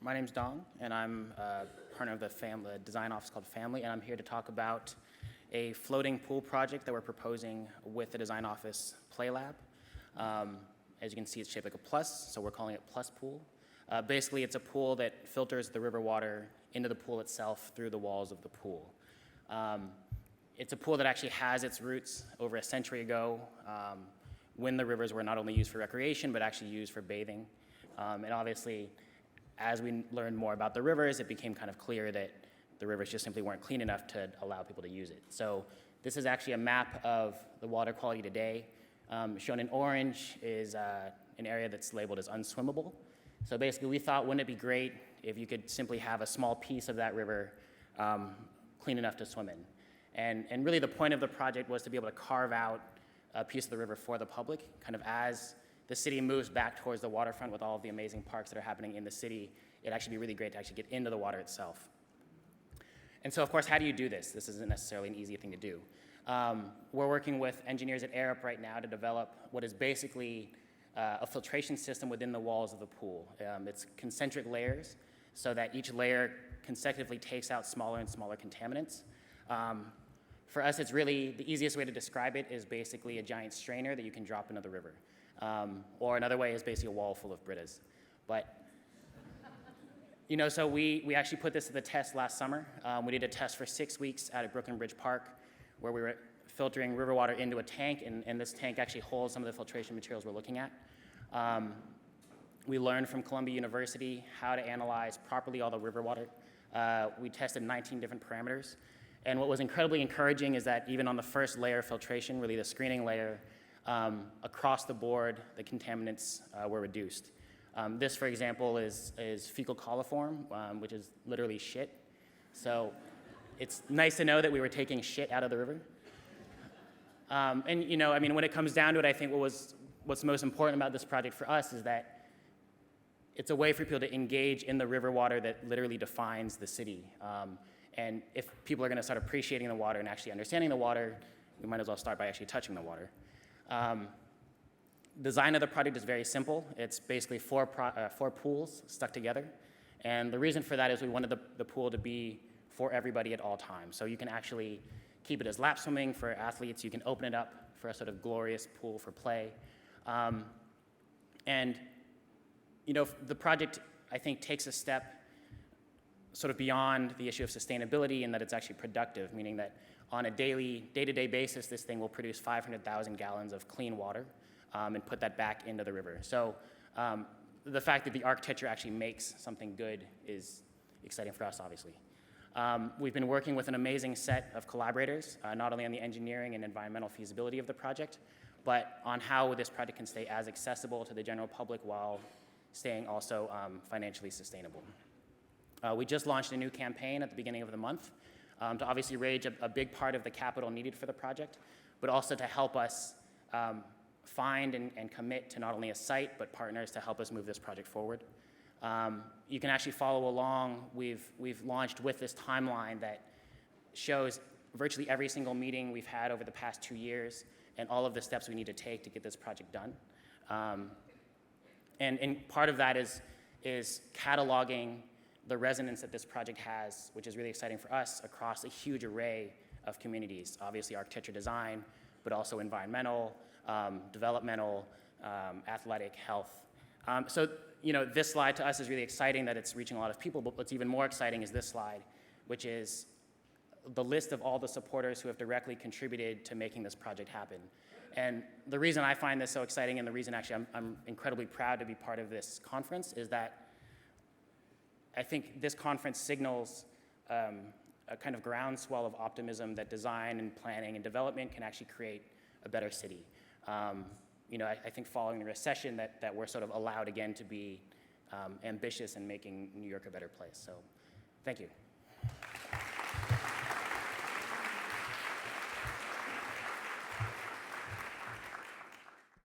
My name's Dong, and I'm partner of the design office called Family, and I'm here to talk about a floating pool project that we're proposing with the design office Play Lab. As you can see, it's shaped like a plus, so we're calling it Plus Pool. Basically, it's a pool that filters the river water into the pool itself through the walls of the pool. It's a pool that actually has its roots over a century ago, when the rivers were not only used for recreation, but actually used for bathing. And obviously, as we learned more about the rivers, it became kind of clear that the rivers just simply weren't clean enough to allow people to use it. So this is actually a map of the water quality today. Shown in orange is an area that's labeled as unswimmable. So basically, we thought, wouldn't it be great if you could simply have a small piece of that river clean enough to swim in? And really the point of the project was to be able to carve out a piece of the river for the public, kind of as the city moves back towards the waterfront with all of the amazing parks that are happening in the city. It'd actually be really great to actually get into the water itself. And so, of course, how do you do this? This isn't necessarily an easy thing to do. We're working with engineers at Arup right now to develop what is basically a filtration system within the walls of the pool. It's concentric layers so that each layer consecutively takes out smaller and smaller contaminants. For us, it's really, the easiest way to describe it is basically a giant strainer that you can drop into the river. Or another way is basically a wall full of Britas. But, so we actually put this to the test last summer. We did a test for 6 weeks out at Brooklyn Bridge Park, where we were filtering river water into a tank, and this tank actually holds some of the filtration materials we're looking at. We learned from Columbia University how to analyze properly all the river water. We tested 19 different parameters. And what was incredibly encouraging is that even on the first layer of filtration, really the screening layer, across the board, the contaminants were reduced. This, for example, is fecal coliform, which is literally shit. So it's nice to know that we were taking shit out of the river. And when it comes down to it, I think what's most important about this project for us is that it's a way for people to engage in the river water that literally defines the city. And if people are going to start appreciating the water and actually understanding the water, we might as well start by actually touching the water. Design of the project is very simple. It's basically four pools stuck together. And the reason for that is we wanted the pool to be for everybody at all times. So you can actually keep it as lap swimming for athletes. You can open it up for a sort of glorious pool for play. The project, I think, takes a step sort of beyond the issue of sustainability in that it's actually productive, meaning that on a day-to-day basis, this thing will produce 500,000 gallons of clean water and put that back into the river. So the fact that the architecture actually makes something good is exciting for us, obviously. We've been working with an amazing set of collaborators, not only on the engineering and environmental feasibility of the project, but on how this project can stay as accessible to the general public while staying also financially sustainable. We just launched a new campaign at the beginning of the month to obviously raise a big part of the capital needed for the project, but also to help us find and commit to not only a site, but partners to help us move this project forward. You can actually follow along. We've launched with this timeline that shows virtually every single meeting we've had over the past 2 years and all of the steps we need to take to get this project done. And part of that is cataloging the resonance that this project has, which is really exciting for us, across a huge array of communities. Obviously architecture design, but also environmental, developmental, athletic, health. This slide to us is really exciting that it's reaching a lot of people, but what's even more exciting is this slide, which is the list of all the supporters who have directly contributed to making this project happen. And the reason I find this so exciting and the reason actually I'm incredibly proud to be part of this conference is that I think this conference signals a kind of groundswell of optimism that design and planning and development can actually create a better city. I think following the recession that we're sort of allowed again to be ambitious in making New York a better place. So thank you.